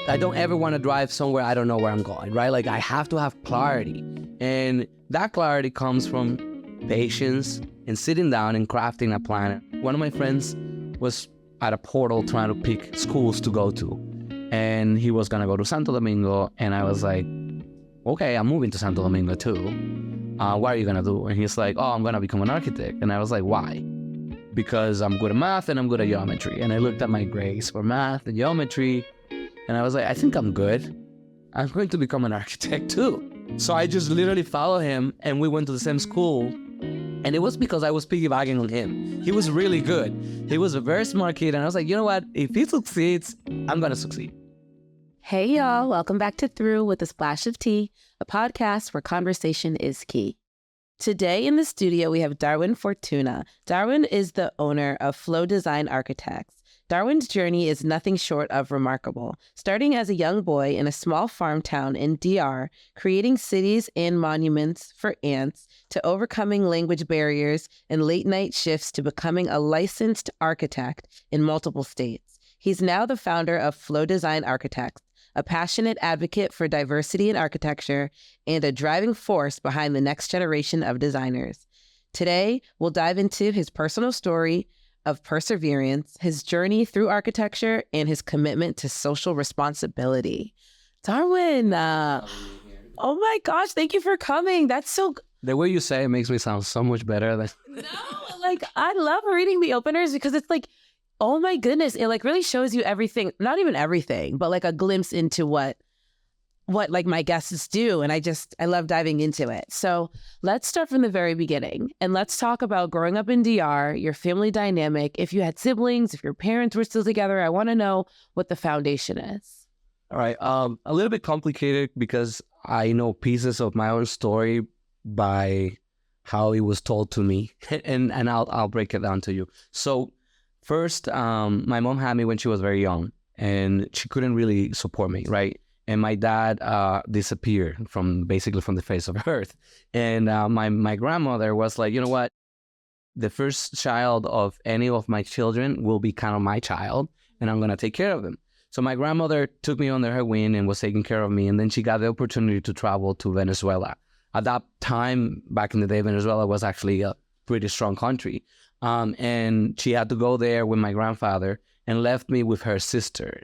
I don't ever want to drive somewhere I don't know where I'm going, right? Like I have to have clarity. And that clarity comes from patience and sitting down and crafting a plan. One of my friends was at a portal trying to pick schools to go to. And he was going to go to Santo Domingo. And I was like, okay, I'm moving to Santo Domingo too. What are you going to do? And he's like, oh, I'm going to become an architect. And I was like, why? Because I'm good at math and I'm good at geometry. And I looked at my grades for math and geometry. And I was like, I think I'm good. I'm going to become an architect too. So I just literally followed him and we went to the same school. And it was because I was piggybacking on him. He was really good. He was a very smart kid. And I was like, you know what? If he succeeds, I'm going to succeed. Hey, y'all. Welcome back to Through with a Splash of Tea, a podcast where conversation is key. Today in the studio, we have Darguin Fortuna. Darguin is the owner of Flow Design Architects. Darguin's journey is nothing short of remarkable. Starting as a young boy in a small farm town in DR, creating cities and monuments for ants, to overcoming language barriers and late-night shifts to becoming a licensed architect in multiple states. He's now the founder of Flow Design Architects, a passionate advocate for diversity in architecture, and a driving force behind the next generation of designers. Today, we'll dive into his personal story of perseverance, his journey through architecture, and his commitment to social responsibility. Darguin, oh my gosh, thank you for coming. That's so... The way you say it makes me sound so much better. No, like, I love reading the openers because it's like, oh my goodness, it like really shows you everything, not even everything, but like a glimpse into what like my guests do. And I love diving into it. So let's start from the very beginning and let's talk about growing up in DR, your family dynamic. If you had siblings, if your parents were still together, I want to know what the foundation is. All right. A little bit complicated because I know pieces of my own story by how it was told to me. and I'll break it down to you. So first, my mom had me when she was very young and she couldn't really support me, right? And my dad disappeared from the face of earth. And my grandmother was like, you know what? The first child of any of my children will be kind of my child, and I'm going to take care of him. So my grandmother took me under her wing and was taking care of me. And then she got the opportunity to travel to Venezuela. At that time, back in the day, Venezuela was actually a pretty strong country. And she had to go there with my grandfather and left me with her sister,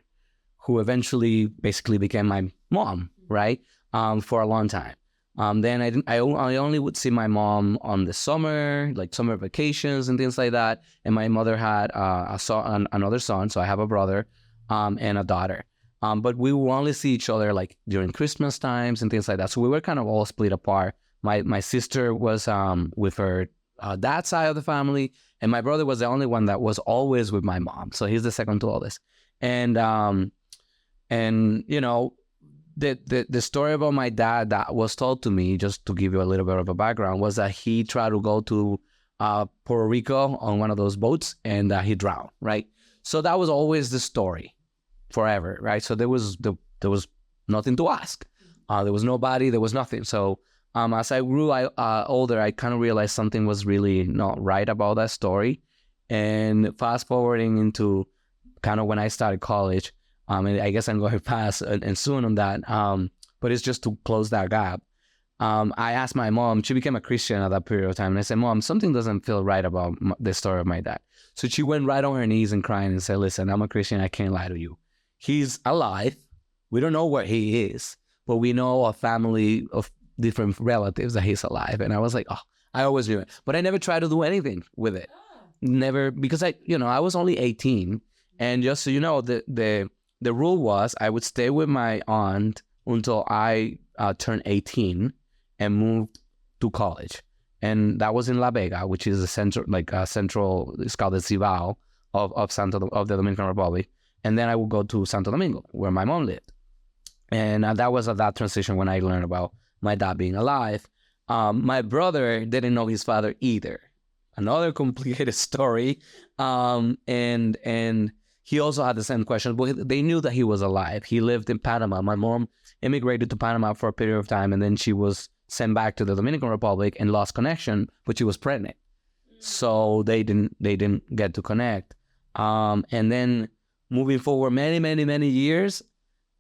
who eventually basically became my mom, right? For a long time. Then I only would see my mom on the summer, like summer vacations and things like that. And my mother had another son, so I have a brother and a daughter. But we would only see each other like during Christmas times and things like that. So we were kind of all split apart. My sister was with her dad's side of the family, and my brother was the only one that was always with my mom. So he's the second to oldest. And you know, the story about my dad that was told to me, just to give you a little bit of a background, was that he tried to go to Puerto Rico on one of those boats and he drowned, right? So that was always the story forever, right? So there was nothing to ask. There was nobody, there was nothing. So as I grew older, I kind of realized something was really not right about that story. And fast forwarding into kind of when I started college, and I guess I'm going fast and soon on that, but it's just to close that gap. I asked my mom, she became a Christian at that period of time, and I said, Mom, something doesn't feel right about the story of my dad. So she went right on her knees and crying and said, listen, I'm a Christian, I can't lie to you. He's alive. We don't know where he is, but we know a family of different relatives that he's alive. And I was like, oh, I always knew it. But I never tried to do anything with it. Never, because I was only 18. And just so you know, the rule was I would stay with my aunt until I turned 18 and moved to college. And that was in La Vega, which is a central, it's called the Cibao of the Dominican Republic. And then I would go to Santo Domingo, where my mom lived. And that was at that transition when I learned about my dad being alive. My brother didn't know his father either. Another complicated story. And he also had the same question, but they knew that he was alive. He lived in Panama. My mom immigrated to Panama for a period of time, and then she was sent back to the Dominican Republic and lost connection, but she was pregnant. So they didn't get to connect. And then moving forward many years,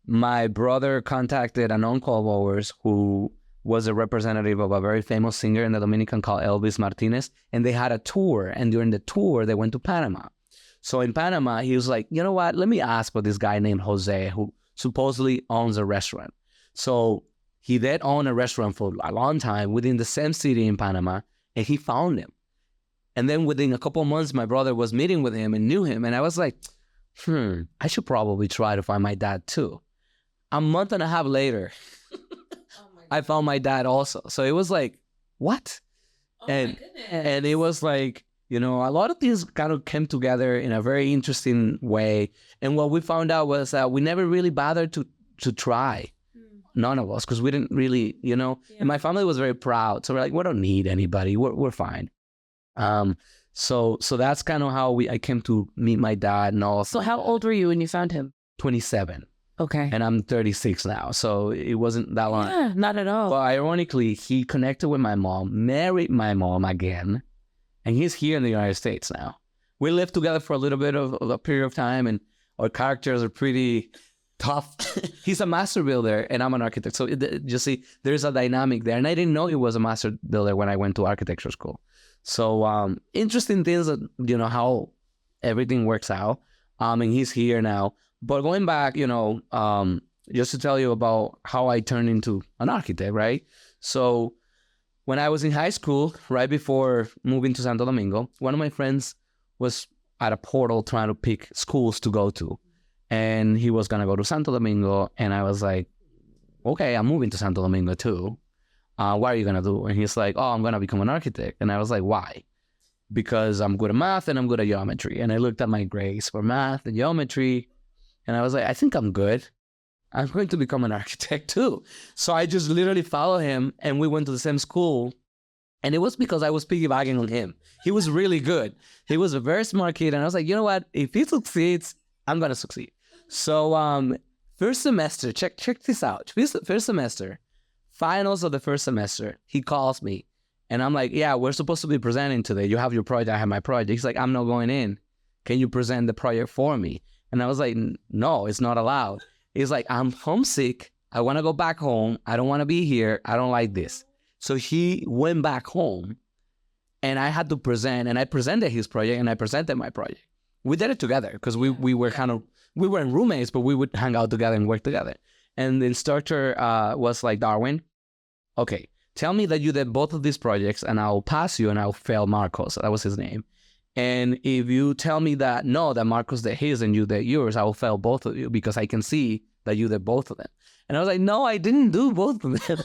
my brother contacted an uncle of ours who was a representative of a very famous singer in the Dominican called Elvis Martinez, and they had a tour. And during the tour, they went to Panama. So in Panama, he was like, you know what? Let me ask for this guy named Jose, who supposedly owns a restaurant. So he did own a restaurant for a long time within the same city in Panama, and he found him. And then within a couple of months, my brother was meeting with him and knew him. And I was like, I should probably try to find my dad too. A month and a half later, I found my dad also. So it was like, what? And it was like, you know, a lot of things kind of came together in a very interesting way. And what we found out was that we never really bothered to try. None of us, because we didn't really, you know, and my family was very proud. So we're like, we don't need anybody. We're fine. So that's kind of how I came to meet my dad and all. So how old were you when you found him? 27. Okay. And I'm 36 now. So it wasn't that long. Yeah, not at all. But ironically, he connected with my mom, married my mom again, and he's here in the United States now. We lived together for a little bit of a period of time, and our characters are pretty tough. He's a master builder, and I'm an architect. So you see, there's a dynamic there. And I didn't know he was a master builder when I went to architecture school. So interesting things that, you know, how everything works out. And he's here now. But going back, you know, just to tell you about how I turned into an architect, right? So when I was in high school, right before moving to Santo Domingo, one of my friends was at a portal trying to pick schools to go to. And he was going to go to Santo Domingo. And I was like, okay, I'm moving to Santo Domingo too. What are you going to do? And he's like, oh, I'm going to become an architect. And I was like, why? Because I'm good at math and I'm good at geometry. And I looked at my grades for math and geometry. And I was like, I think I'm good. I'm going to become an architect too. So I just literally followed him and we went to the same school. And it was because I was piggybacking on him. He was really good. He was a very smart kid. And I was like, you know what? If he succeeds, I'm going to succeed. So first semester, check this out. First semester, finals of the first semester, he calls me. And I'm like, yeah, we're supposed to be presenting today. You have your project, I have my project. He's like, I'm not going in. Can you present the project for me? And I was like, no, it's not allowed. He's like, I'm homesick. I want to go back home. I don't want to be here. I don't like this. So he went back home and I had to present, and I presented his project and I presented my project. We did it together because we weren't roommates, but we would hang out together and work together. And the instructor was like, Darwin, okay, tell me that you did both of these projects and I'll pass you and I'll fail Marcos. That was his name. And if you tell me that, no, that Marcos did his and you did yours, I will fail both of you because I can see that you did both of them. And I was like, no, I didn't do both of them.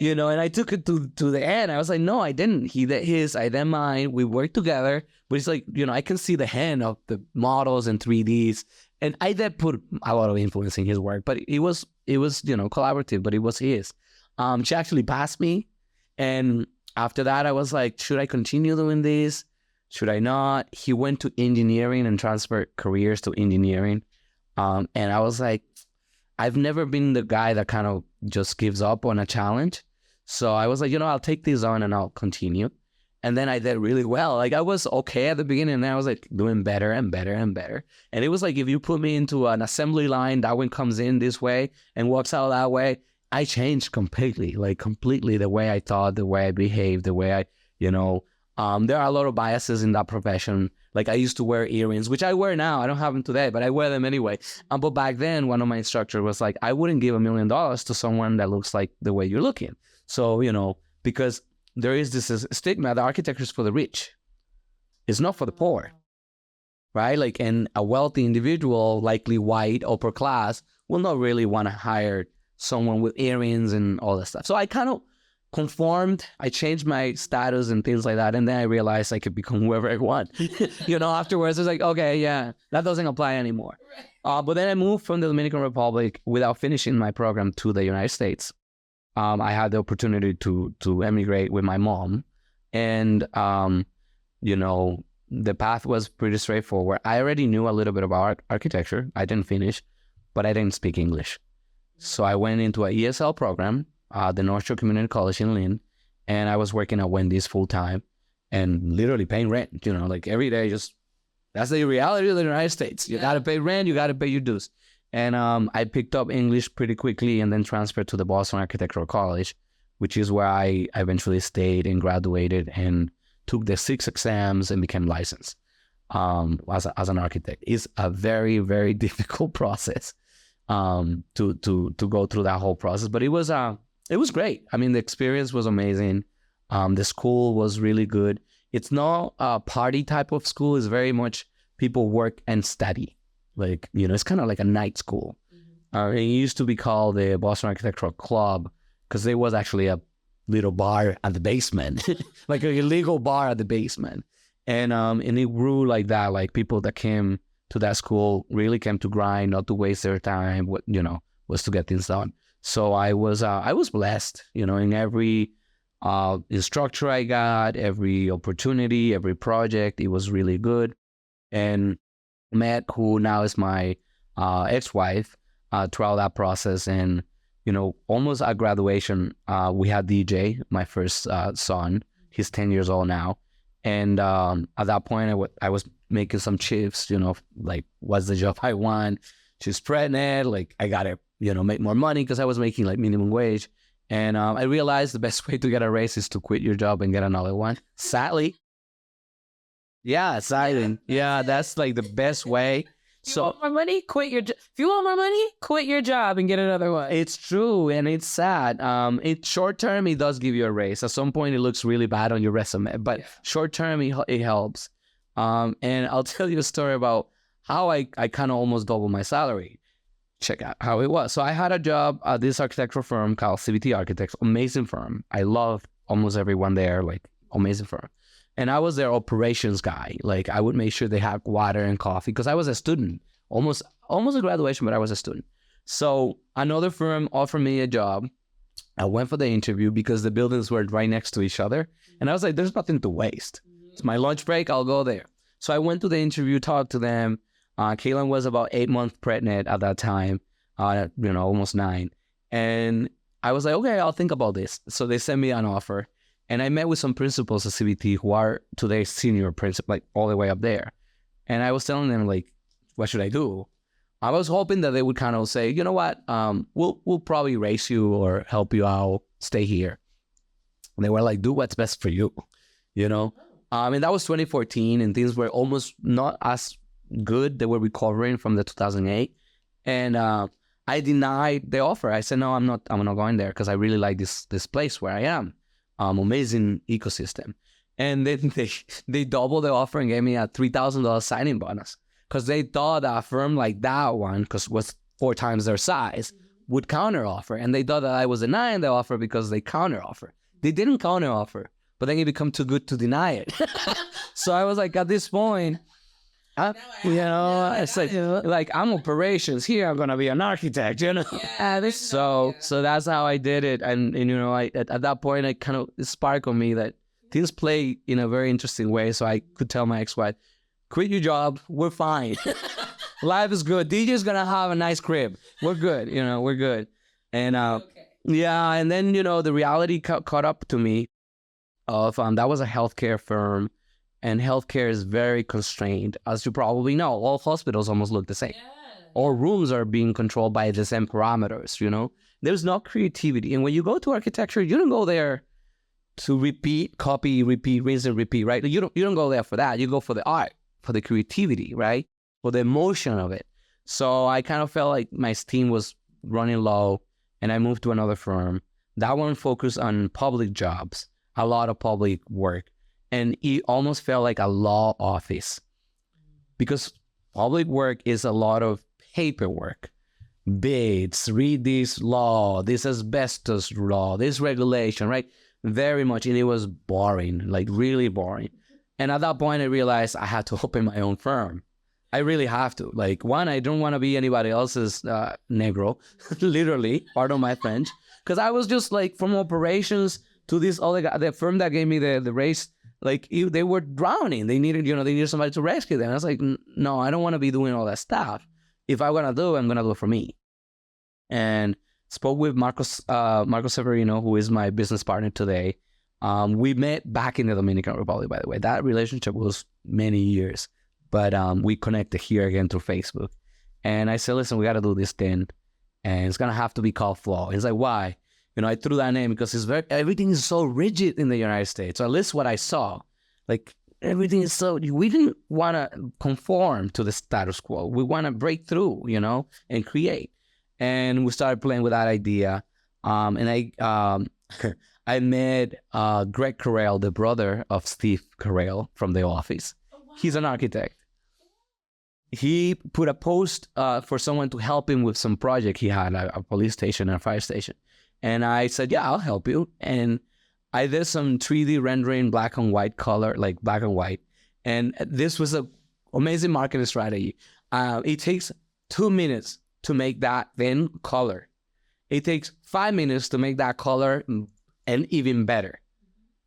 And I took it to the end. I was like, no, I didn't. He did his, I did mine. We worked together. But it's like, I can see the hand of the models and 3Ds. And I did put a lot of influence in his work. But it was collaborative, but it was his. She actually passed me. And after that, I was like, should I continue doing this? Should I not? He went to engineering and transferred careers to engineering. And I was like, I've never been the guy that kind of just gives up on a challenge. So I was like, I'll take this on and I'll continue. And then I did really well. Like I was okay at the beginning and then I was like doing better and better and better. And it was like, if you put me into an assembly line, that one comes in this way and walks out that way. I changed completely the way I thought, the way I behaved, the way there are a lot of biases in that profession. Like I used to wear earrings, which I wear now. I don't have them today, but I wear them anyway. But back then, one of my instructors was like, I wouldn't give $1 million to someone that looks like the way you're looking. So, because there is this stigma that architecture is for the rich. It's not for the poor, right? Like, and a wealthy individual, likely white, upper class, will not really want to hire someone with earrings and all that stuff. So I kind of conformed. I changed my status and things like that. And then I realized I could become whoever I want. Afterwards, it's like, okay, yeah, that doesn't apply anymore. Right. But then I moved from the Dominican Republic without finishing my program to the United States. I had the opportunity to emigrate with my mom. And, the path was pretty straightforward. I already knew a little bit about architecture. I didn't finish, but I didn't speak English. So I went into an ESL program, the North Shore Community College in Lynn, and I was working at Wendy's full time and literally paying rent, like every day, that's the reality of the United States. You got to pay rent, you got to pay your dues. And I picked up English pretty quickly and then transferred to the Boston Architectural College, which is where I eventually stayed and graduated and took the 6 exams and became licensed as an architect. It's a very, very difficult process to go through that whole process. But it was great. I mean, the experience was amazing. The school was really good. It's not a party type of school. It's very much people work and study. Like, it's kind of like a night school. It used to be called the Boston Architectural Club because there was actually a little bar at the basement, like an illegal bar at the basement. And it grew like that. Like people that came to that school really came to grind, not to waste their time. Was to get things done. So I was blessed, in every instructor I got, every opportunity, every project. It was really good. And met who now is my ex-wife throughout that process. And, almost at graduation, we had DJ, my first son. He's 10 years old now. And at that point, I was making some shifts, like, what's the job I want? She's pregnant. Like, I got to, make more money because I was making like minimum wage. And I realized the best way to get a raise is to quit your job and get another one. Sadly. Yeah, exciting. Yeah, that's like the best way. If you want more money, quit your job. If you want more money, quit your job and get another one. It's true, and it's sad. It's short term, it does give you a raise. At some point, it looks really bad on your resume, but short term, it helps. And I'll tell you a story about how I kind of almost doubled my salary. Check out how it was. So I had a job at this architectural firm called CBT Architects, amazing firm. I love almost everyone there, like amazing firm. And I was their operations guy. Like I would make sure they had water and coffee because I was a student, almost a graduation, but I was a student. So another firm offered me a job. I went for the interview because the buildings were right next to each other. And I was like, there's nothing to waste. It's my lunch break. I'll go there. So I went to the interview, talked to them. Kaylin was about 8 months pregnant at that time, almost 9. And I was like, okay, I'll think about this. So they sent me an offer. And I met with some principals at CBT who are today senior principal, like all the way up there. And I was telling them, like, what should I do? I was hoping that they would kind of say, you know what, we'll probably raise you or help you out, stay here. And they were like, do what's best for you, And that was 2014 and things were almost not as good. They were recovering from the 2008. And I denied the offer. I said, no, I'm not going there because I really like this place where I am. Amazing ecosystem. And then they doubled the offer and gave me a $3,000 signing bonus because they thought a firm like that one, because it was 4 times their size, would counter offer. And they thought that I was denying the offer because they counter offer. They didn't counter offer, but then it became too good to deny it. So I was like, at this point, it's like I'm operations here. I'm gonna be an architect, Yeah, so that's how I did it, and at that point, it kind of sparked on me that things play in a very interesting way. So I could tell my ex-wife, "Quit your job. We're fine. Life is good. DJ's gonna have a nice crib. We're good. We're good." And and then the reality caught up to me. Of that was a healthcare firm. And healthcare is very constrained. As you probably know, all hospitals almost look the same. Yeah. All rooms are being controlled by the same parameters, There's no creativity. And when you go to architecture, you don't go there to repeat, copy, repeat, rinse and repeat, right? You don't go there for that. You go for the art, for the creativity, right? For the emotion of it. So I kind of felt like my steam was running low and I moved to another firm. That one focused on public jobs, a lot of public work. And it almost felt like a law office because public work is a lot of paperwork, bids, read this law, this asbestos law, this regulation, right? Very much. And it was boring, like really boring. And at that point, I realized I had to open my own firm. I really have to. Like, one, I don't want to be anybody else's negro, literally, pardon my French. Because I was just like from operations to this other guy, the firm that gave me the raise. Like they were drowning. They needed somebody to rescue them. I was like, no, I don't want to be doing all that stuff. If I'm gonna do it, I'm gonna do it for me. And spoke with Marco Severino, who is my business partner today. We met back in the Dominican Republic, by the way. That relationship was many years, but we connected here again through Facebook. And I said, listen, we got to do this thing. And it's going to have to be called Flow. He's like, why? I threw that name because everything is so rigid in the United States. Or at least what I saw. Like, everything is so, we didn't want to conform to the status quo. We want to break through, and create. And we started playing with that idea. And I met Greg Carell, the brother of Steve Carell from The Office. Oh, wow. He's an architect. He put a post for someone to help him with some project he had, a police station and a fire station. And I said, yeah, I'll help you. And I did some 3D rendering, black and white color, like black and white. And this was an amazing marketing strategy. It takes 2 minutes to make that then color. It takes 5 minutes to make that color and even better.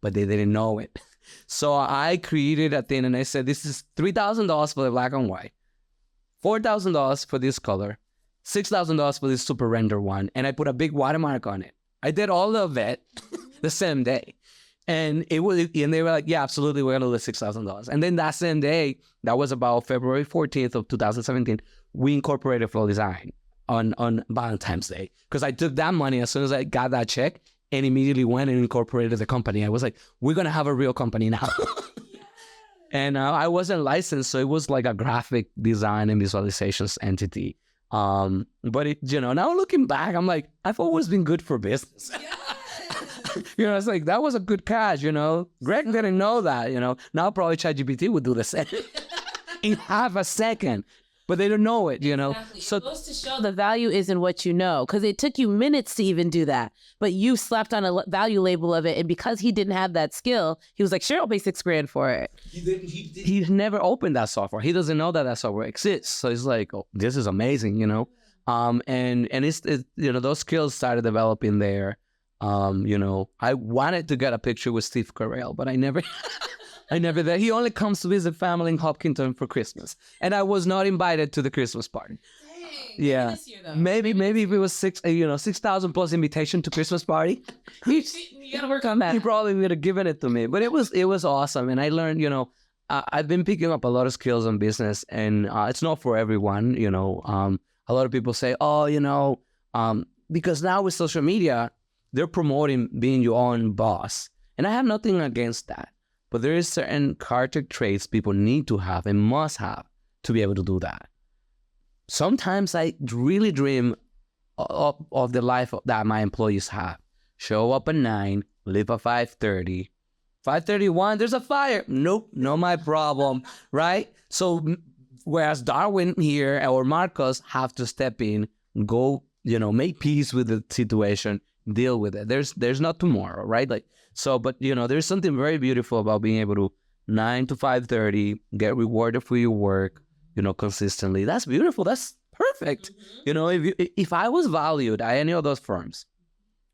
But they didn't know it. So I created a thing and I said, this is $3,000 for the black and white, $4,000 for this color, $6,000 for this super render one. And I put a big watermark on it. I did all of it the same day. And they were like, yeah, absolutely, we're gonna do the $6,000. And then that same day, that was about February 14th of 2017, we incorporated Flow Design on Valentine's Day. Because I took that money as soon as I got that check and immediately went and incorporated the company. I was like, we're gonna have a real company now. And I wasn't licensed, so it was like a graphic design and visualizations entity. But now looking back, I'm like, I've always been good for business. It's like, that was a good catch, Greg didn't know that, Now probably ChatGPT would do the same in half a second, but they don't know it, Exactly. So it goes to show the value isn't what you know, because it took you minutes to even do that, but you slapped on a value label of it, and because he didn't have that skill, he was like, sure, I'll pay $6,000 for it. He's never opened that software. He doesn't know that software exists. So he's like, oh, this is amazing, and it's those skills started developing there. I wanted to get a picture with Steve Carell, but I never did. He only comes to visit family in Hopkinton for Christmas, and I was not invited to the Christmas party. Dang, yeah, this year, though. maybe if it was 6,000 plus invitation to Christmas party, you gotta work on that. He probably would have given it to me. But it was awesome, and I learned. I've been picking up a lot of skills on business, and it's not for everyone. A lot of people say, oh, because now with social media, they're promoting being your own boss. And I have nothing against that. But there is certain character traits people need to have and must have to be able to do that. Sometimes I really dream of the life that my employees have. Show up at 9, leave at 5:30. 5:31, there's a fire. Nope, not my problem, right? So whereas Darwin here or Marcos have to step in, go, make peace with the situation, deal with it. There's not tomorrow, right? But there's something very beautiful about being able to 9 to 5:30, get rewarded for your work, consistently. That's beautiful. That's perfect. If I was valued at any of those firms,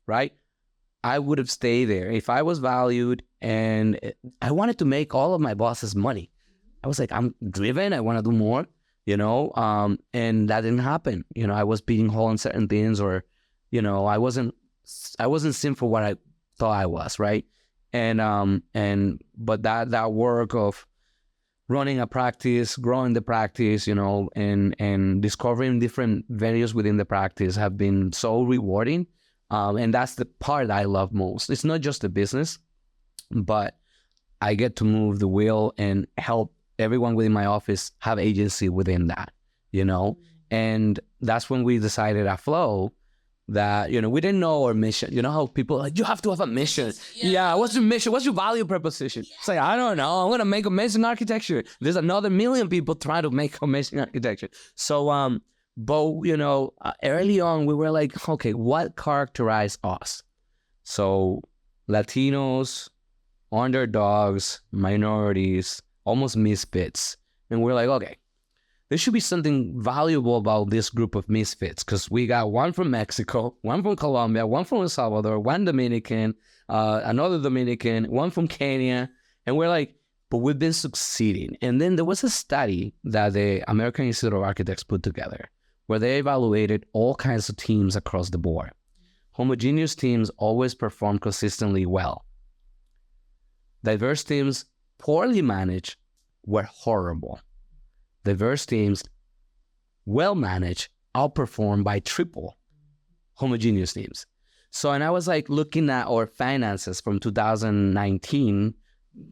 right, I would have stayed there. If I was valued and I wanted to make all of my bosses money, I was like, I'm driven. I want to do more, and that didn't happen. I was beating hole in certain things, or, I wasn't seen for what I thought I was, right? But that work of running a practice, growing the practice, and discovering different venues within the practice have been so rewarding. And that's the part I love most. It's not just the business, but I get to move the wheel and help everyone within my office have agency within that, And that's when we decided at Flow that, we didn't know our mission. How people are like, you have to have a mission. Yeah, what's your mission? What's your value proposition? It's like, I don't know. I'm going to make amazing architecture. There's another million people trying to make amazing architecture. So, but, early on, we were like, okay, what characterized us? So Latinos, underdogs, minorities, almost misfits. And we're like, okay, there should be something valuable about this group of misfits, because we got one from Mexico, one from Colombia, one from El Salvador, one Dominican, another Dominican, one from Kenya. And we're like, but we've been succeeding. And then there was a study that the American Institute of Architects put together where they evaluated all kinds of teams across the board. Homogeneous teams always perform consistently well. Diverse teams, poorly managed, were horrible. Diverse teams, well-managed, outperform by triple homogeneous teams. So, and I was like looking at our finances from 2019.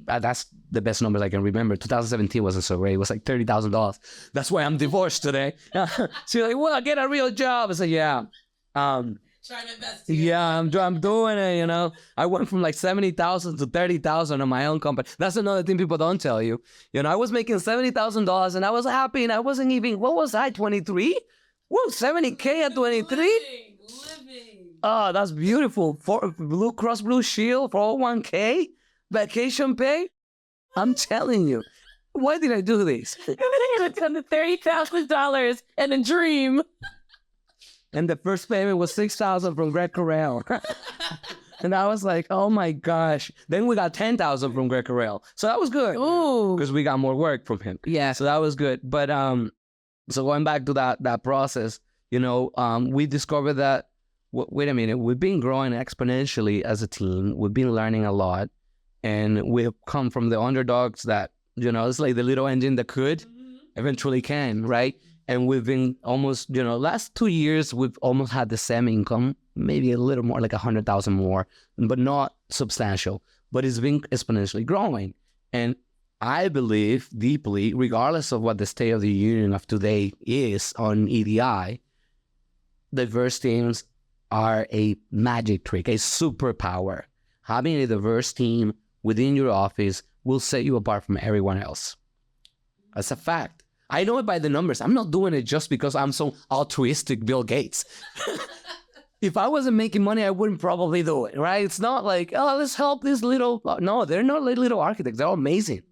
That's the best numbers I can remember. 2017 wasn't so great. It was like $30,000. That's why I'm divorced today. So you're like, well, get a real job. I said, yeah. Trying to invest here. Yeah, I'm doing it, you know. I went from like 70,000 to 30,000 on my own company. That's another thing people don't tell you. You know, I was making $70,000 and I was happy, and I wasn't even, what was I, 23? Whoa, 70K at 23? Living. Oh, that's beautiful. For Blue Cross Blue Shield, 401k, vacation pay. I'm telling you. Why did I do this? You're going to the $30,000 and a dream. And the first payment was $6,000 from Greg Carrell. And I was like, oh my gosh. Then we got $10,000 from Greg Carrell. So that was good. Ooh. Because we got more work from him. Yeah. So that was good. But so going back to that process, you know, we discovered that, wait a minute, we've been growing exponentially as a team. We've been learning a lot. And we've come from the underdogs that, you know, it's like the little engine that could eventually can, right? And we've been almost, you know, last 2 years, we've almost had the same income, maybe a little more, like 100,000 more, but not substantial. But it's been exponentially growing. And I believe deeply, regardless of what the state of the union of today is on EDI, diverse teams are a magic trick, a superpower. Having a diverse team within your office will set you apart from everyone else. That's a fact. I know it by the numbers. I'm not doing it just because I'm so altruistic Bill Gates. If I wasn't making money, I wouldn't probably do it, right? It's not like, oh, let's help this little... No, they're not little architects. They're all amazing,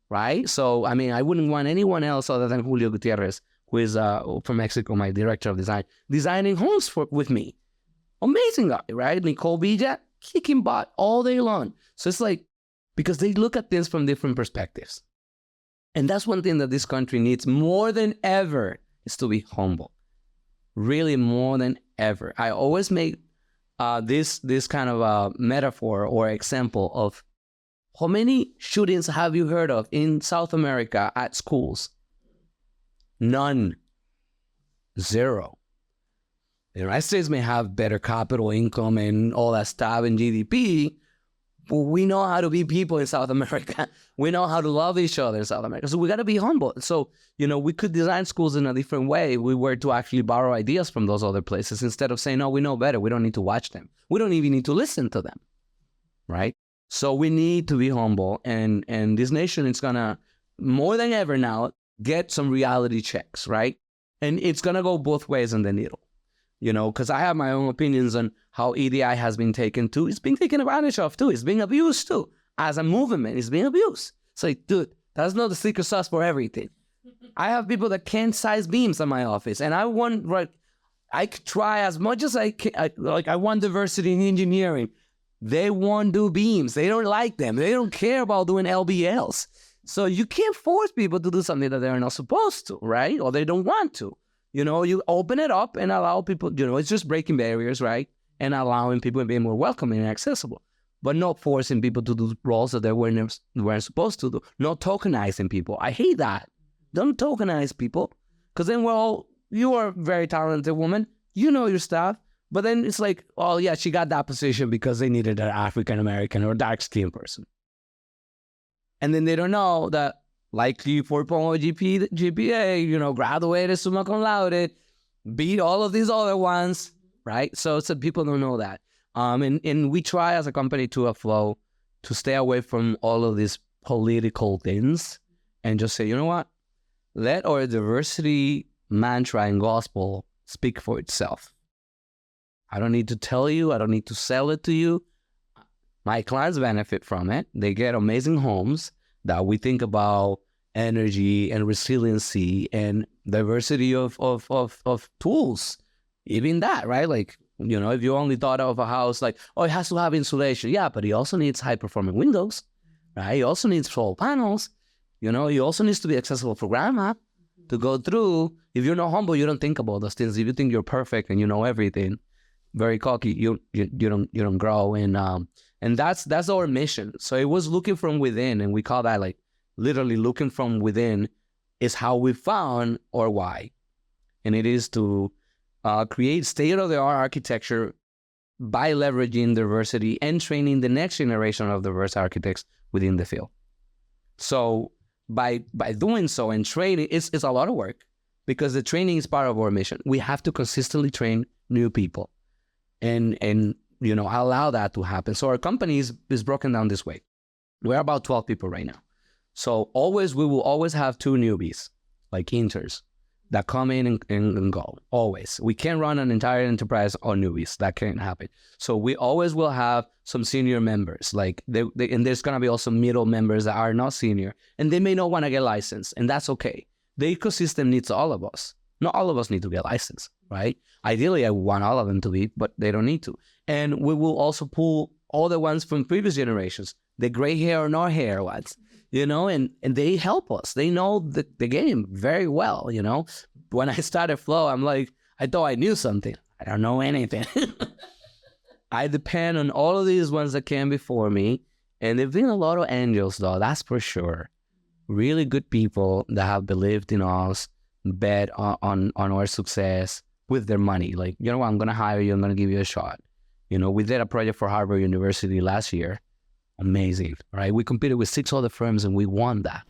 right? So, I mean, I wouldn't want anyone else other than Julio Gutierrez, who is from Mexico, my director of design, designing homes with me. Amazing guy, right? Nicole Villa, kicking butt all day long. So it's like, because they look at things from different perspectives. And that's one thing that this country needs more than ever, is to be humble. Really more than ever. I always make this kind of a metaphor or example of how many shootings have you heard of in South America at schools? None. Zero. The United States may have better capital income and all that stuff in GDP, but we know how to be people in South America. We know how to love each other in South America. So we got to be humble. So, you know, we could design schools in a different way. We were to actually borrow ideas from those other places instead of saying, no, we know better. We don't need to watch them. We don't even need to listen to them, right? So we need to be humble. And this nation is going to, more than ever now, get some reality checks, right? And it's going to go both ways on the needle. You know, because I have my own opinions on how EDI has been taken too. It's being taken advantage of too. It's being abused too. As a movement, it's being abused. It's like, dude, that's not the secret sauce for everything. I have people that can't size beams in my office, and I want, like, I could try as much as I can. I want diversity in engineering. They won't do beams. They don't like them. They don't care about doing LBLs. So you can't force people to do something that they're not supposed to, right? Or they don't want to. You know, you open it up and allow people, you know, it's just breaking barriers, right? And allowing people to be more welcoming and accessible, but not forcing people to do roles that they weren't supposed to do. Not tokenizing people. I hate that. Don't tokenize people, because then, well, you are a very talented woman. You know your stuff. But then it's like, oh, yeah, she got that position because they needed an African-American or dark-skinned person. And then they don't know that, likely 4.0 GPA, you know, graduated summa cum laude, beat all of these other ones, right? So people don't know that. And we try as a company to Flow to stay away from all of these political things and just say, you know what? Let our diversity mantra and gospel speak for itself. I don't need to tell you. I don't need to sell it to you. My clients benefit from it. They get amazing homes that we think about energy and resiliency and diversity of tools. Even that, right? Like, you know, if you only thought of a house like, oh, it has to have insulation. Yeah, but it also needs high-performing windows, right? It also needs solar panels. You know, it also needs to be accessible for grandma to go through. If you're not humble, you don't think about those things. If you think you're perfect and you know everything, very cocky, you don't grow. And that's our mission. So it was looking from within, and we call that, like, literally looking from within is how we found our why. and it is to create state-of-the-art architecture by leveraging diversity and training the next generation of diverse architects within the field. So by doing so and training, it's a lot of work, because the training is part of our mission. We have to consistently train new people and allow that to happen. So our company is broken down this way. We're about 12 people right now. So we will always have 2 newbies, like interns, that come in and go, always. We can't run an entire enterprise on newbies. That can't happen. So we always will have some senior members, like and there's going to be also middle members that are not senior, and they may not want to get licensed, and that's okay. The ecosystem needs all of us. Not all of us need to get licensed, right? Ideally, I want all of them to be, but they don't need to. And we will also pull all the ones from previous generations, the gray hair or no hair ones, and they help us. They know the game very well, When I started Flow, I'm like, I thought I knew something. I don't know anything. I depend on all of these ones that came before me, and there've been a lot of angels, though, that's for sure. Really good people that have believed in us, bet on our success with their money. Like, I'm going to hire you, I'm going to give you a shot. We did a project for Harvard University last year. Amazing, right? We competed with 6 other firms and we won that.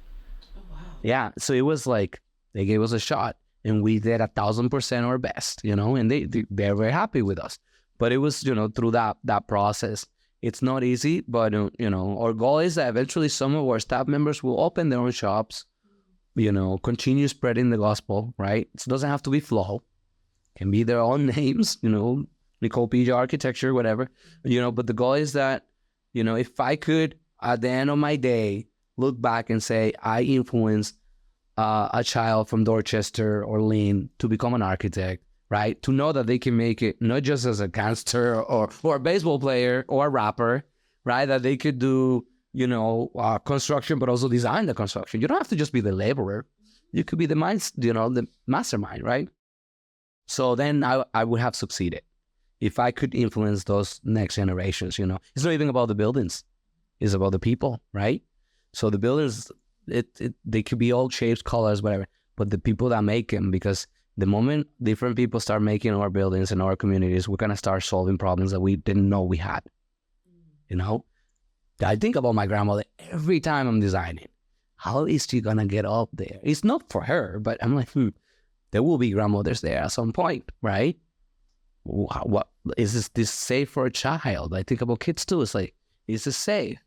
Oh, wow. Yeah, so it was like they gave us a shot and we did 1,000% our best, and they're very happy with us. But it was, through that process. It's not easy, but, our goal is that eventually some of our staff members will open their own shops, continue spreading the gospel, right? It doesn't have to be Flow. It can be their own names, Nicole Pija Architecture, whatever, but the goal is that, if I could, at the end of my day, look back and say, I influenced a child from Dorchester or Lynn to become an architect, right? To know that they can make it not just as a gangster or a baseball player or a rapper, right? That they could do, construction, but also design the construction. You don't have to just be the laborer. You could be the the mastermind, right? So then I would have succeeded if I could influence those next generations. It's not even about the buildings. It's about the people, right? So the buildings, they could be all shapes, colors, whatever, but the people that make them, because the moment different people start making our buildings and our communities, we're going to start solving problems that we didn't know we had. I think about my grandmother every time I'm designing. How is she going to get up there? It's not for her, but I'm like, there will be grandmothers there at some point, right? What is this safe for a child? I think about kids too. It's like, is this safe?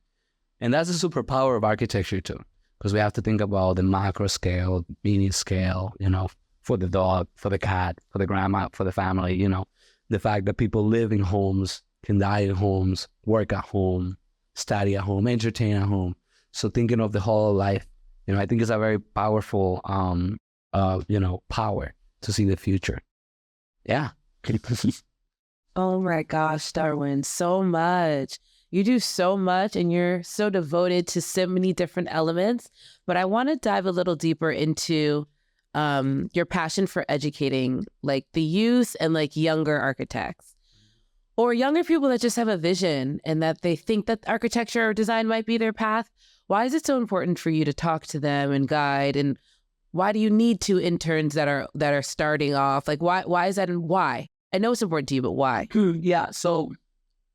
And that's the superpower of architecture too, because we have to think about the macro scale, mini scale, for the dog, for the cat, for the grandma, for the family, the fact that people live in homes, can die in homes, work at home, study at home, entertain at home. So thinking of the whole life, I think it's a very powerful, power to see the future. Yeah. Oh my gosh, Darwin, so much. You do so much and you're so devoted to so many different elements. But I want to dive a little deeper into your passion for educating like the youth and like younger architects or younger people that just have a vision and that they think that architecture or design might be their path. Why is it so important for you to talk to them and guide? And why do you need 2 interns that are starting off? Like, why is that, and why? I know it's important to you, but why? Yeah, so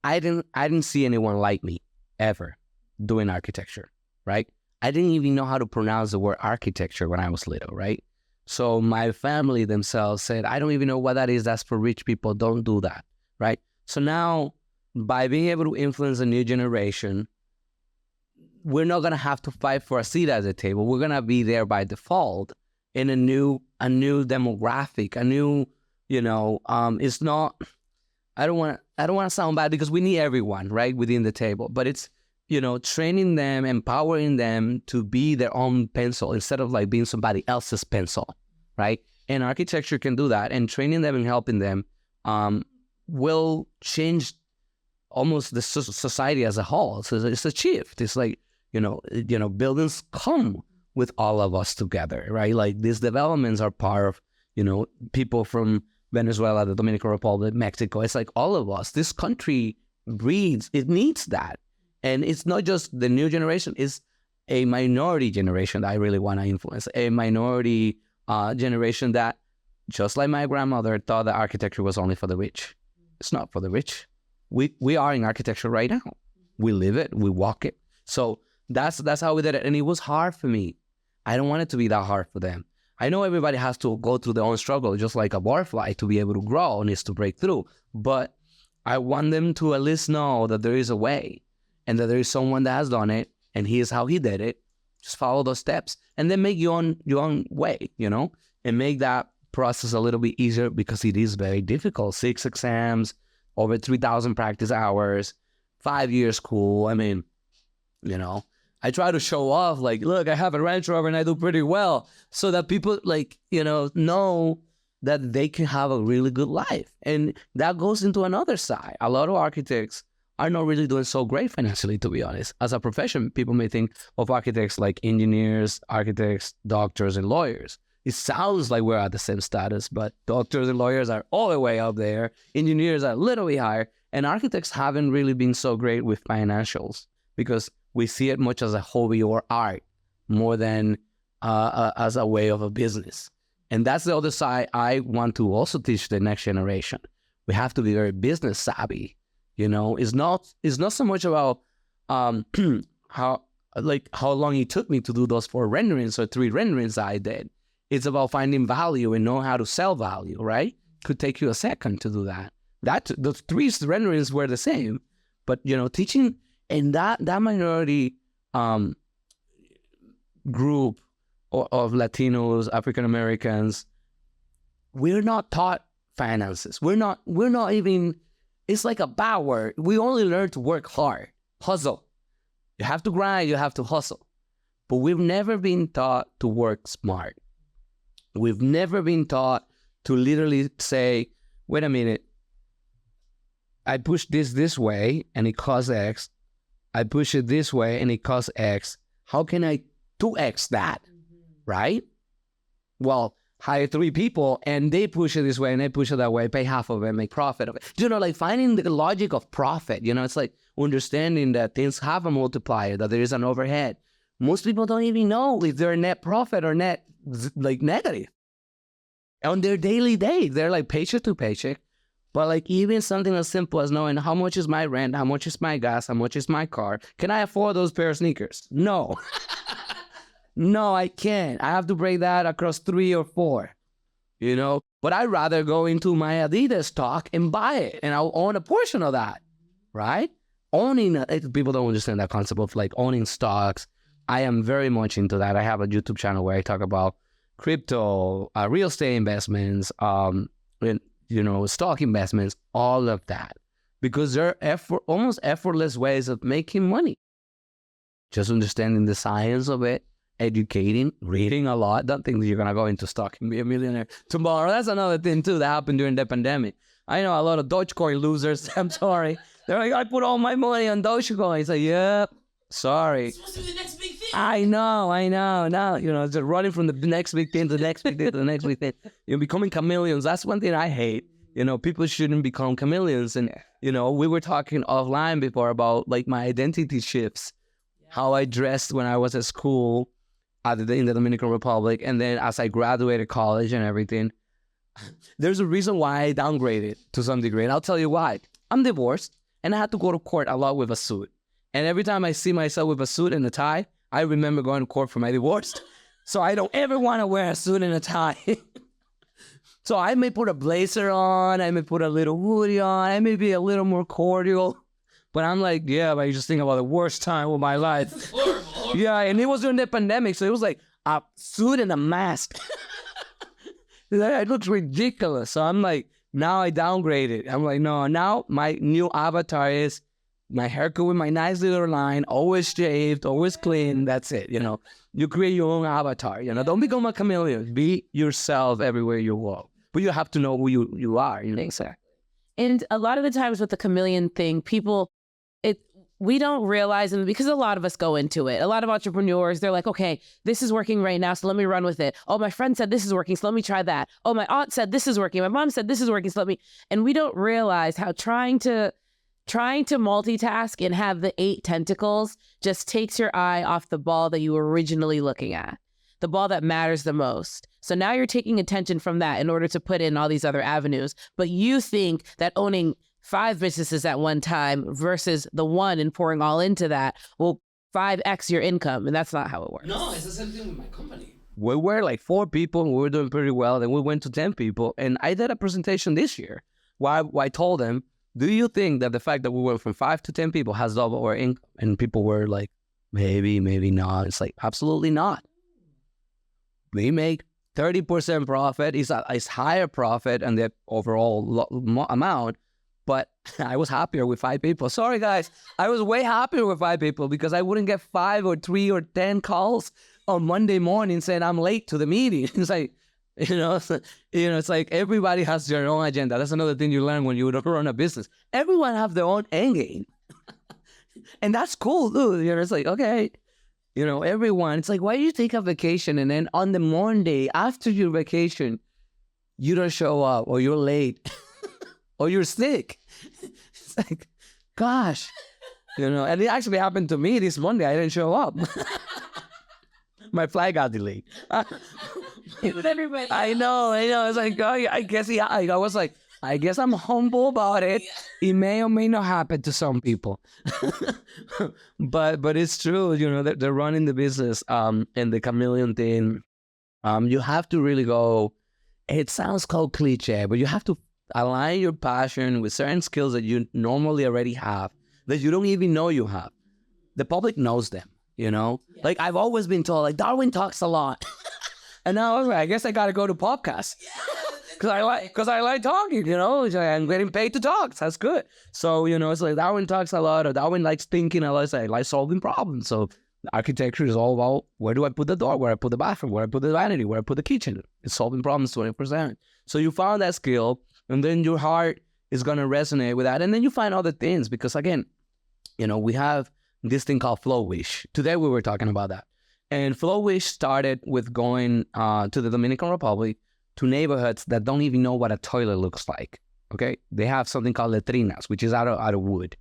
I didn't see anyone like me ever doing architecture, right? I didn't even know how to pronounce the word architecture when I was little, right? So my family themselves said, I don't even know what that is. That's for rich people. Don't do that, right? So now, by being able to influence a new generation, we're not going to have to fight for a seat at the table. We're going to be there by default in a new demographic, a new, it's not, I don't want to sound bad because we need everyone, right, within the table, but it's, training them, empowering them to be their own pencil instead of like being somebody else's pencil, right? And architecture can do that, and training them and helping them will change almost the society as a whole. So it's a shift. It's like, buildings come with all of us together, right? Like these developments are part of, people from Venezuela, the Dominican Republic, Mexico. It's like all of us. This country it needs that. And it's not just the new generation, it's a minority generation that I really want to influence, a minority generation that just like my grandmother thought that architecture was only for the rich. It's not for the rich. We are in architecture right now. We live it, we walk it. So that's how we did it. And it was hard for me. I don't want it to be that hard for them. I know everybody has to go through their own struggle, just like a butterfly to be able to grow needs to break through. But I want them to at least know that there is a way and that there is someone that has done it and here's how he did it. Just follow those steps and then make your own way, you know, and make that process a little bit easier because it is very difficult. 6 exams, over 3,000 practice hours, 5 years school. I mean, you know, I try to show off like, look, I have a Range Rover and I do pretty well so that people like, you know that they can have a really good life. And that goes into another side. A lot of architects are not really doing so great financially, to be honest. As a profession, people may think of architects like engineers, architects, doctors, and lawyers. It sounds like we're at the same status, but doctors and lawyers are all the way up there. Engineers are a little bit higher. And architects haven't really been so great with financials because we see it much as a hobby or art more than as a way of a business. And that's the other side I want to also teach the next generation. We have to be very business savvy. You know, it's not so much about how long it took me to do those 4 renderings or 3 renderings I did. It's about finding value and know how to sell value, right? Could take you a second to do that. Those 3 renderings were the same, but you know, teaching and that minority group of Latinos, African Americans, we're not taught finances. We're not even. It's like a bad word. We only learn to work hard, hustle. You have to grind. You have to hustle. But we've never been taught to work smart. We've never been taught to literally say, wait a minute, I push this way and it costs X. I push it this way and it costs X. How can I 2X that, right? Well, hire 3 people and they push it this way and they push it that way, pay half of it, make profit of it. You know, like finding the logic of profit, you know, it's like understanding that things have a multiplier, that there is an overhead. Most people don't even know if they're net profit or net like negative. On their daily day, they're like paycheck to paycheck. But like even something as simple as knowing how much is my rent, how much is my gas, how much is my car. Can I afford those pair of sneakers? No. No, I can't. I have to break that across 3 or 4, you know. But I'd rather go into my Adidas stock and buy it, and I'll own a portion of that, right? People don't understand that concept of like owning stocks. I am very much into that. I have a YouTube channel where I talk about crypto, real estate investments, and, you know, stock investments, all of that, because they're almost effortless ways of making money. Just understanding the science of it, educating, reading a lot. Don't think that you're going to go into stock and be a millionaire tomorrow. That's another thing too that happened during the pandemic. I know a lot of Dogecoin losers. I'm sorry. They're like, I put all my money on Dogecoin. It's like, yep, sorry. It's supposed to be the next big thing. I know. Now, you know, just running from the next big thing to the next big thing to the next big thing. You're becoming chameleons. That's one thing I hate. You know, people shouldn't become chameleons. And, you know, we were talking offline before about like my identity shifts, how I dressed when I was at school in the Dominican Republic. And then as I graduated college and everything, there's a reason why I downgraded to some degree. And I'll tell you why. I'm divorced and I had to go to court a lot with a suit. And every time I see myself with a suit and a tie, I remember going to court for my divorce. So I don't ever want to wear a suit and a tie. So I may put a blazer on, I may put a little hoodie on, I may be a little more cordial. But I'm like, yeah, but you just think about the worst time of my life. Horrible. Yeah, and it was during the pandemic, so it was like a suit and a mask. It looks ridiculous. So I'm like, now I downgraded. I'm like, no, now my new avatar is my haircut with my nice little line, always shaved, always clean. That's it, you know. You create your own avatar, you know. Don't become a chameleon. Be yourself everywhere you walk. But you have to know who you are, you know. Exactly. And a lot of the times with the chameleon thing, we don't realize, and because a lot of us go into it, a lot of entrepreneurs, they're like, okay, this is working right now, so let me run with it. Oh, my friend said this is working, so let me try that. Oh, my aunt said this is working. My mom said this is working, so let me. And we don't realize how trying to multitask and have the 8 tentacles just takes your eye off the ball that you were originally looking at, the ball that matters the most. So now you're taking attention from that in order to put in all these other avenues. But you think that owning 5 businesses at one time versus the one and pouring all into that will 5x your income. And that's not how it works. No, it's the same thing with my company. We were like 4 people and we were doing pretty well. Then we went to 10 people. And I did a presentation this year where I told them, do you think that the fact that we went from 5 to 10 people has doubled our income? And people were like, maybe not. It's like, absolutely not. We make 30% profit. It's higher profit and the overall amount. But I was happier with 5 people. Sorry, guys. I was way happier with 5 people because I wouldn't get 5 or 3 or 10 calls on Monday morning saying I'm late to the meeting. It's like, it's like everybody has their own agenda. That's another thing you learn when you run a business. Everyone have their own end game. And that's cool, dude. It's like, okay, everyone. It's like, why do you take a vacation and then on the Monday after your vacation, you don't show up or you're late or you're sick? It's like, gosh, and it actually happened to me this Monday. I didn't show up. My flight got delayed. Everybody. I know. It's like, I guess I was like, I guess I'm humble about it. It may or may not happen to some people. but it's true, they're running the business and the chameleon thing. You have to really go, it sounds called cliche, but you have to align your passion with certain skills that you normally already have, that you don't even know you have. The public knows them, Like I've always been told, like, Darwin talks a lot. And now I guess I got to go to podcasts. Because I like talking, I'm getting paid to talk. That's good. So, it's like Darwin talks a lot, or Darwin likes thinking a lot. I like solving problems. So architecture is all about where do I put the door, where I put the bathroom, where I put the vanity, where I put the kitchen. It's solving problems 24/7. So you found that skill, and then your heart is going to resonate with that. And then you find other things because, again, we have this thing called Flow Wish. Today we were talking about that. And Flow Wish started with going to the Dominican Republic to neighborhoods that don't even know what a toilet looks like, okay? They have something called letrinas, which is out of wood.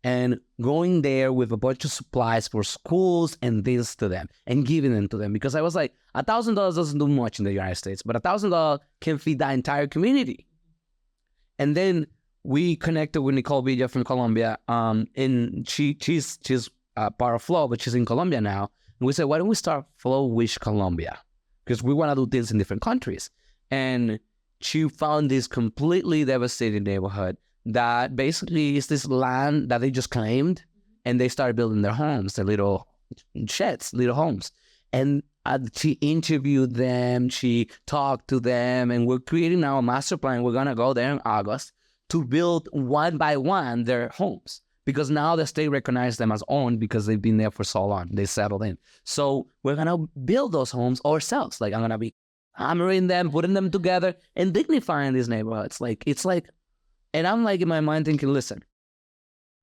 And going there with a bunch of supplies for schools and things to them and giving them to them. Because I was like, $1,000 doesn't do much in the United States, but $1,000 can feed that entire community. And then we connected with Nicole Villa from Colombia. And she's part of Flow, but she's in Colombia now. And we said, why don't we start Flow Wish Colombia? Because we want to do things in different countries. And she found this completely devastated neighborhood that basically is this land that they just claimed, and they started building their homes, their little sheds, little homes. And she interviewed them, she talked to them, and we're creating now a master plan. We're going to go there in August to build one by one their homes, because now the state recognized them as owned because they've been there for so long. They settled in. So we're going to build those homes ourselves. Like I'm going to be hammering them, putting them together, and dignifying these neighborhoods. And I'm like in my mind thinking, listen,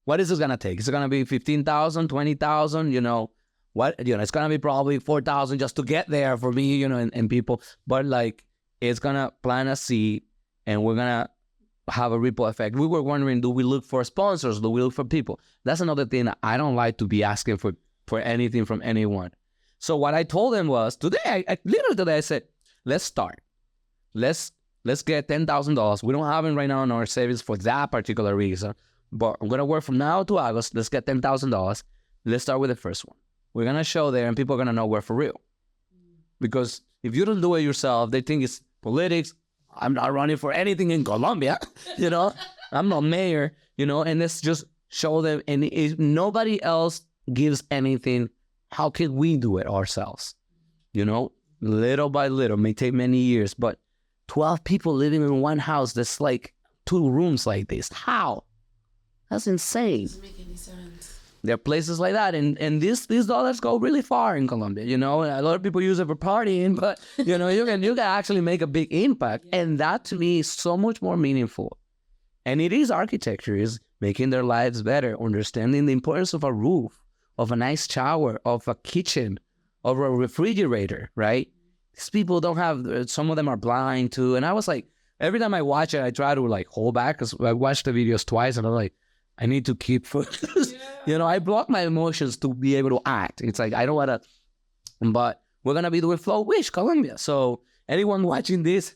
what is this going to take? Is it going to be 15,000, 20,000, it's going to be probably 4,000 just to get there for me, and people. But it's going to plant a seed, and we're going to have a ripple effect. We were wondering, do we look for sponsors? Do we look for people? That's another thing. I don't like to be asking for anything from anyone. So what I told them was, today I said, let's start. Let's get $10,000. We don't have it right now in our savings for that particular reason. But I'm going to work from now to August. Let's get $10,000. Let's start with the first one. We're going to show there, and people are going to know we're for real. Because if you don't do it yourself, they think it's politics. I'm not running for anything in Colombia. I'm not mayor, and let's just show them. And if nobody else gives anything, how can we do it ourselves? Little by little, may take many years, but 12 people living in one house that's like 2 rooms like this. How? That's insane. Doesn't make any sense. There are places like that, and these dollars go really far in Colombia. A lot of people use it for partying, but you can actually make a big impact, and that to me is so much more meaningful. And it is architecture, is making their lives better, understanding the importance of a roof, of a nice shower, of a kitchen, of a refrigerator, right? These people don't have, some of them are blind too. And I was like, every time I watch it, I try to hold back, because I watched the videos twice and I'm like, I need to keep focus. I block my emotions to be able to act. It's like, I don't want to, but we're going to be doing Flow Wish Colombia. So anyone watching this,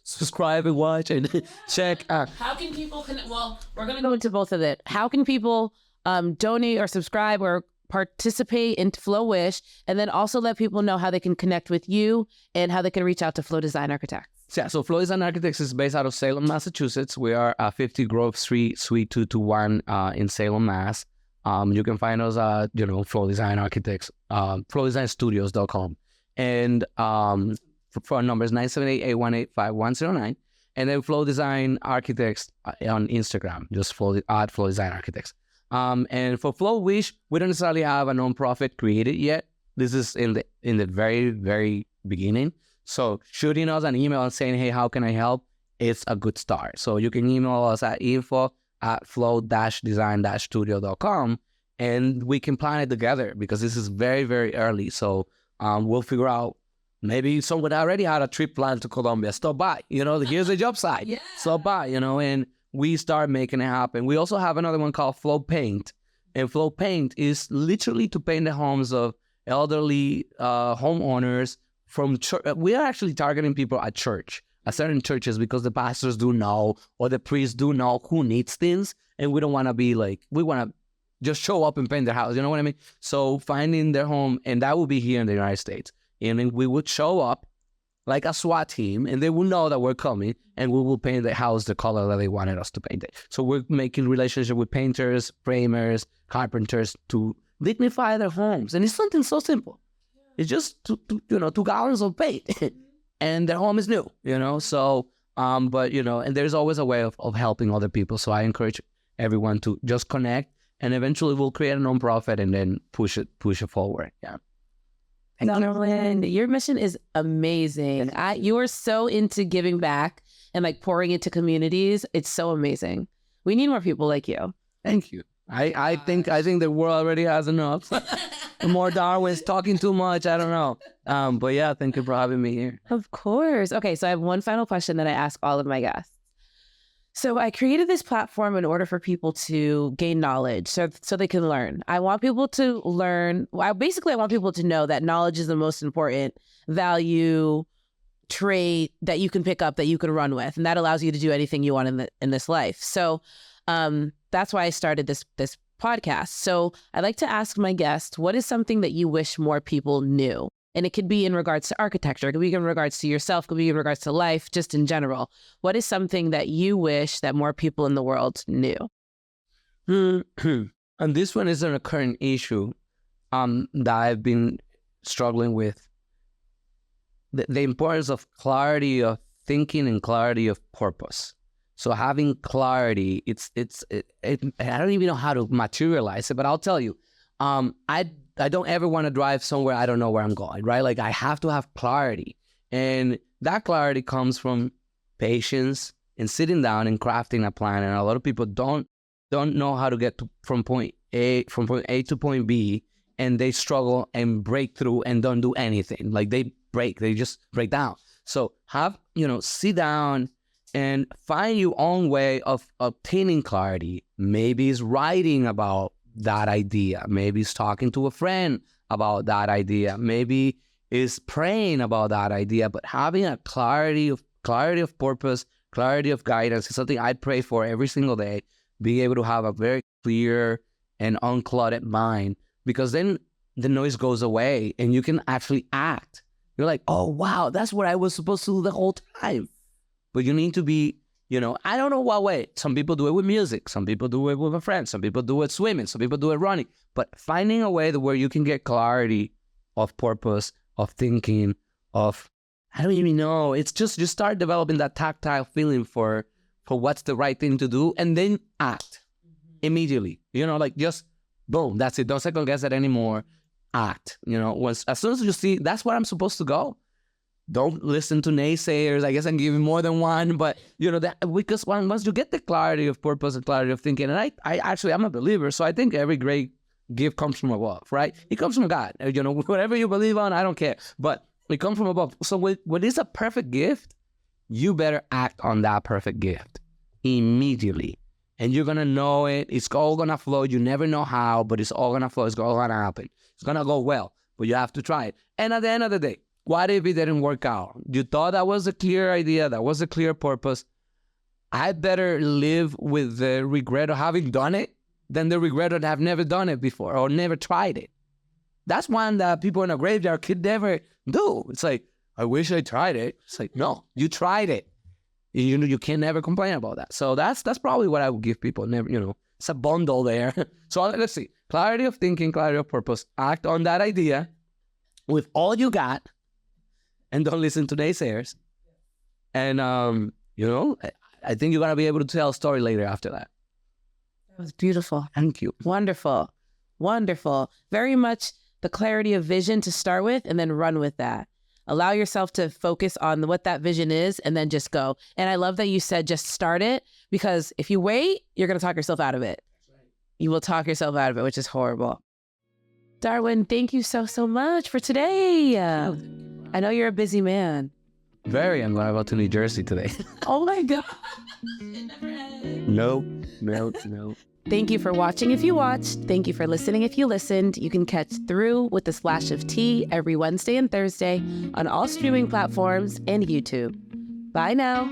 subscribe and watch and check out. How can people well, we're going to go into both of it. How can people donate or subscribe or participate in Flow Wish, and then also let people know how they can connect with you and how they can reach out to Flow Design Architects? Yeah, so Flow Design Architects is based out of Salem, Massachusetts. We are 50 Grove Street, Suite 221 in Salem, Mass. You can find us at, Flow Design Architects, flowdesignstudios.com. And phone number is 978-818-5109. And then Flow Design Architects on Instagram, just Flow Design Architects. And for Flow Wish, we don't necessarily have a nonprofit created yet. This is in the very, very beginning. So shooting us an email and saying, hey, how can I help? It's a good start. So you can email us at info@flow-design-studio.com, and we can plan it together because this is very, very early. So we'll figure out, maybe someone already had a trip planned to Colombia. Stop by, here's the job site. Yeah. Stop by, and we start making it happen. We also have another one called Flow Paint. And Flow Paint is literally to paint the homes of elderly homeowners from church. We are actually targeting people at church, at certain churches, because the pastors do know, or the priests do know who needs things. And we don't want to be like, we want to just show up and paint their house. You know what I mean? So finding their home, and that will be here in the United States. And then we would show up like a SWAT team, and they will know that we're coming, and we will paint the house the color that they wanted us to paint it. So we're making relationship with painters, framers, carpenters to dignify their homes. And it's something so simple. It's just 2 gallons of paint, and their home is new. So but and there's always a way of helping other people. So I encourage everyone to just connect, and eventually we'll create a nonprofit and then push it forward. Yeah. Darwin, your mission is amazing. You are so into giving back and like pouring into communities. It's so amazing. We need more people like you. Thank you. I think the world already has enough. More Darwin's talking too much. I don't know. But yeah, thank you for having me here. Of course. Okay, so I have one final question that I ask all of my guests. So I created this platform in order for people to gain knowledge so they can learn. I want people to learn. I want people to know that knowledge is the most important value trait that you can pick up, that you can run with. And that allows you to do anything you want in this life. So that's why I started this podcast. So I'd like to ask my guests, what is something that you wish more people knew? And it could be in regards to architecture, it could be in regards to yourself, it could be in regards to life, just in general. What is something that you wish that more people in the world knew? And this one is an recurring issue that I've been struggling with. The importance of clarity of thinking and clarity of purpose. So having clarity, I don't even know how to materialize it, but I'll tell you, I don't ever want to drive somewhere I don't know where I'm going, right? Like I have to have clarity. And that clarity comes from patience and sitting down and crafting a plan. And a lot of people don't know how to get from point A to point B, and they struggle and break through and don't do anything. Like they just break down. So sit down and find your own way of obtaining clarity. Maybe it's writing about that idea. Maybe it's talking to a friend about that idea. Maybe it's praying about that idea. But having a clarity of purpose, clarity of guidance is something I pray for every single day. Being able to have a very clear and unclouded mind, because then the noise goes away and you can actually act. You're like, oh wow, that's what I was supposed to do the whole time. But you need to be, I don't know what way. Some people do it with music. Some people do it with a friend. Some people do it swimming. Some people do it running. But finding a way where you can get clarity of purpose, of thinking, of, I don't even know. It's just start developing that tactile feeling for what's the right thing to do, and then act immediately. Just boom, that's it. Don't second guess it anymore. Act. As soon as you see that's where I'm supposed to go. Don't listen to naysayers. I guess I'm giving more than one, but because once you get the clarity of purpose and clarity of thinking, and I'm a believer, so I think every great gift comes from above, right? It comes from God. Whatever you believe on, I don't care, but it comes from above. So when it's a perfect gift, you better act on that perfect gift immediately, and you're gonna know it. It's all gonna flow. You never know how, but it's all gonna flow. It's all gonna happen. It's gonna go well, but you have to try it. And at the end of the day, What if it didn't work out? You thought that was a clear idea, that was a clear purpose. I better live with the regret of having done it than the regret of have never done it before or never tried it. That's one that people in a graveyard could never do. It's like, I wish I tried it. It's like, no, you tried it. You can never complain about that. So that's probably what I would give people. Never, it's a bundle there. So let's see. Clarity of thinking, clarity of purpose. Act on that idea with all you got, and don't listen to naysayers. And I think you're gonna be able to tell a story later after that. That was beautiful. Thank you. Wonderful. Wonderful. Very much the clarity of vision to start with, and then run with that. Allow yourself to focus on what that vision is and then just go. And I love that you said just start it, because if you wait, you're going to talk yourself out of it. That's right. You will talk yourself out of it, which is horrible. Darwin, thank you so much for today. I know you're a busy man. Very. I'm going to go to New Jersey today. Oh my God. It never ends. No. Thank you for watching if you watched. Thank you for listening if you listened. You can catch Through with a Splash of Tea every Wednesday and Thursday on all streaming platforms and YouTube. Bye now.